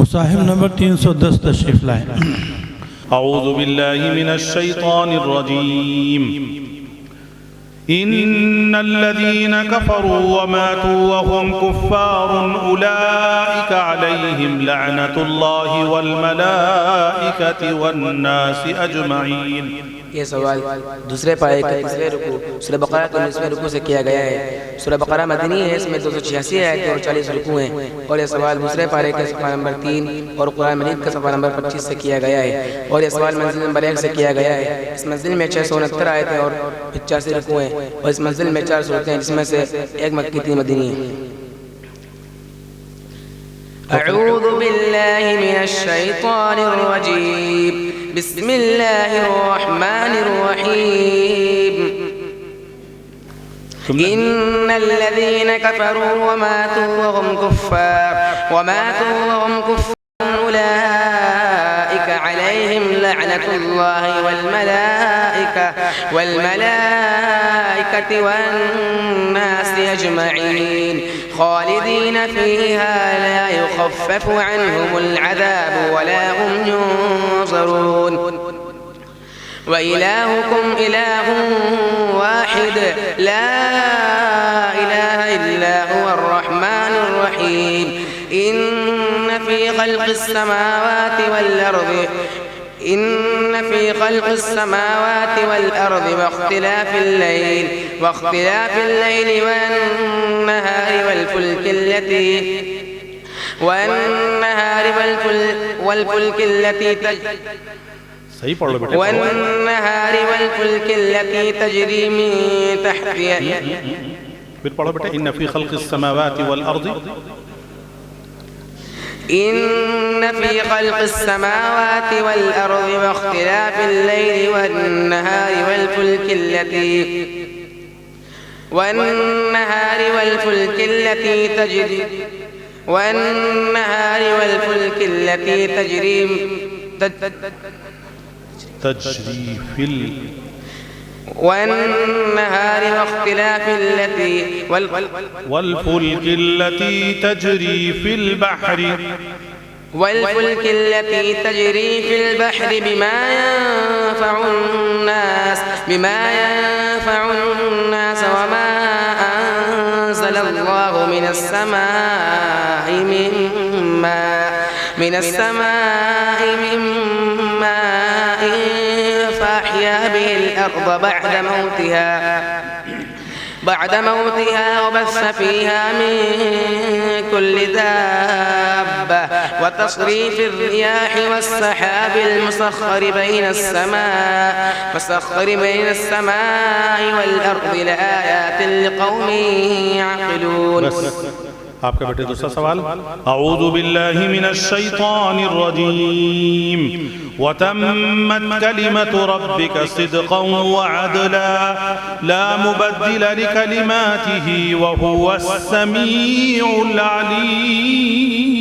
मुसाहिब नंबर 310 तशरीफ लाएं। अऊज़ु बिल्लाहि मिनश्शैतानिर्रजीम। इन्नल्लज़ीन कफ़रू व मातू व हुम कुफ़्फ़ारुन उलाइका अलैहिम लअनतुल्लाहि वल मलाइकति वन नासि अजमईन। ये सवाल दूसरे पारे के तीसरे रुकू सूरह बकरा के 19वें रुकू से किया गया है। सूरह बकरा मदनी है, इसमें 286 आयतें और 40 रुकू हैं। और यह सवाल दूसरे पारे के सफ़ा नंबर 3 और कुरान मजीद के सफ़ा नंबर 25 से किया गया है। और यह सवाल मंजिल नंबर 1 से किया गया है। इस मंजिल में 669 आयतें और 85 रुकू हैं। और इस मंजिल में 4 सूरतें हैं, जिसमें से एक मक्की 3 मदनी है। अऊज़ु बिल्लाहि मिनश्शैतानिर्रजीम। बिस्मिल्लाहिर्रहमानिर्रहीम। इन्नल्लज़ीन कफ़रू व मातू व हुम कुफ़्फ़ार उलाइका अलैहिम लअनतुल्लाहि वल मलाइकति वन नासि अजमईन खालिदीन फ़ीहा ला युख़फ़फ़ु अन्हुमुल अज़ाब वला हुम युनज़रून। व इलाहुकुम इलाहुन वाहिद ला इलाहा इल्ला हुवर रहमानुर रहीम। इन्न फ़ी ख़ल्क़िस समावाति वल अर्ज़ि वाख्तिलाफ़िल लैली वन्नहारि वल्फुल्कि التي تجري من تحتها फिर पढ़ो बेटा। इन्न फी खल्क़िस समावाति वल अर्ज़ إن في خلق السماوات والأرض واختلاف الليل والنهار والفلك التي تجري والنهار واختلاف والفلك التي تجري في البحر بما ينفع الناس وما أنزل الله من السماء من ماء فأحيا به الأرض بعد موتها وبث فيها من كل دابة وتصريف الرياح والسحاب المسخر بين السماء والأرض لآيات لقوم يعقلون। आपका बेटे दूसरा सवाल। अऊज़ु बिल्लाहि मिनश्शैतानिर्रजीम। वतम्मत कलिमतु रब्बिका सिद्क़न व अदला ला मुबद्दिल लिकलिमातिही व हुवस समीउल अलीम।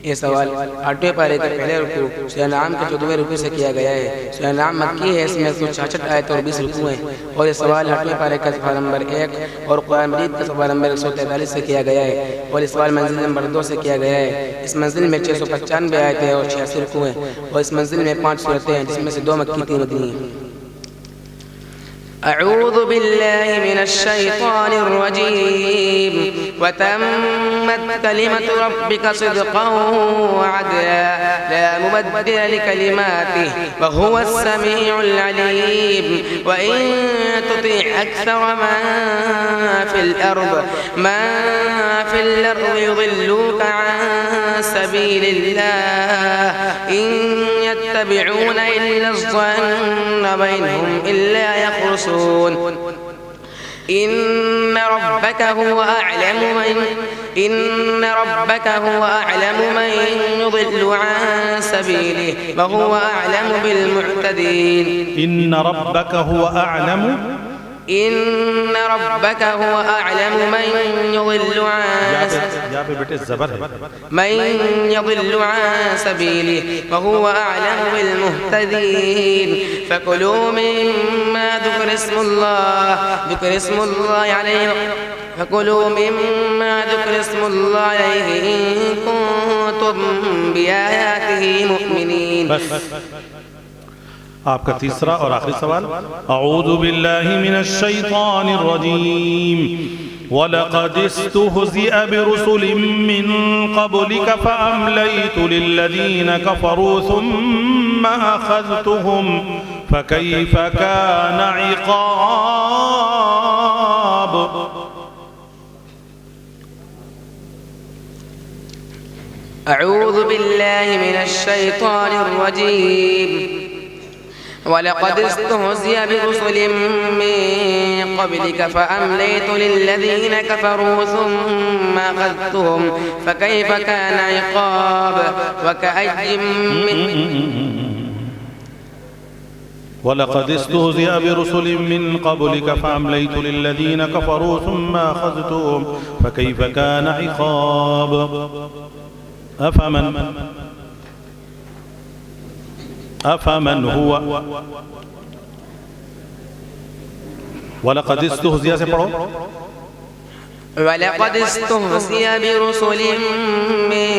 ये सवाल 8वें पारे के पहले रुकू सूरह नाम के 14वें रुकू से किया गया है। सूरह नाम मक्की है, इसमें 66 आयत और 20 रुकू हैं। और ये सवाल 8वें पारे का सफ़ा नंबर 1 और कुरान मजीद का सफ़ा नंबर 143 से किया गया है। और इस सवाल मंजिल नंबर 2 से किया गया है। इस मंजिल में 695 आयतें और 86 रुकू हैं। और इस मंजिल में 5 सूरतें हैं, जिसमें से 2 मक्की 3 मदनी हैं। أعوذ بالله من الشيطان الرجيم। وتمت كلمة ربك صدقا وعدلا لا مبدل لكلماته وهو السميع العليم. وإن تطع أكثر من في الأرض يضلوك عن سبيل الله إن يتبعون إلا الظن وإنهم إلا يخرصون. إن ربك هو أعلم من يضل عن سبيله وهو أعلم بالمعتدين. إن ربك هو أعلم من يضل عن سبيله وهو أعلم بالمهتدين. فكلوا مما ذكر اسم الله عليه إن كنتم كنتم بآياته مؤمنين. बस आपका तीसरा और आखिरी सवाल। अऊज़ु बिल्लाहि मिनश शैतानिर रजीम वलक़द इस्तुहज़िअ बिरुसुलिम मिन क़ब्लिक फ़अमलयतु लिल्लज़ीन कफ़रू थुम्मा अख़ज़्तुहुम फ़कैफ़ कान इक़ाब। أعوذ بالله من الشيطان الرجيم ولقد استهزئ برسل من قبلك فأمليت للذين كفروا ثم أخذتهم فكيف كان عقاب وكأي من ولقد استهزئ برسل من قبلك فأمليت للذين كفروا ثم أخذتهم فكيف كان عقاب أفمن هو ولقد استهزئ से पढ़ो। ولقد استهزئ برسل من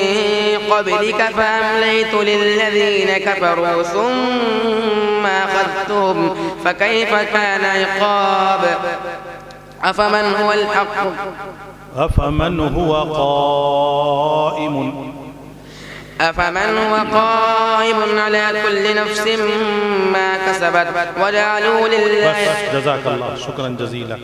قبلك فأمليت للذين كفروا ثم أخذتهم فكيف كان عقاب. أفمن هو الحق أفمن هو قائم على كل نفس ما كسبت وجعلوا لله بس جزاك الله شكرا جزيلا.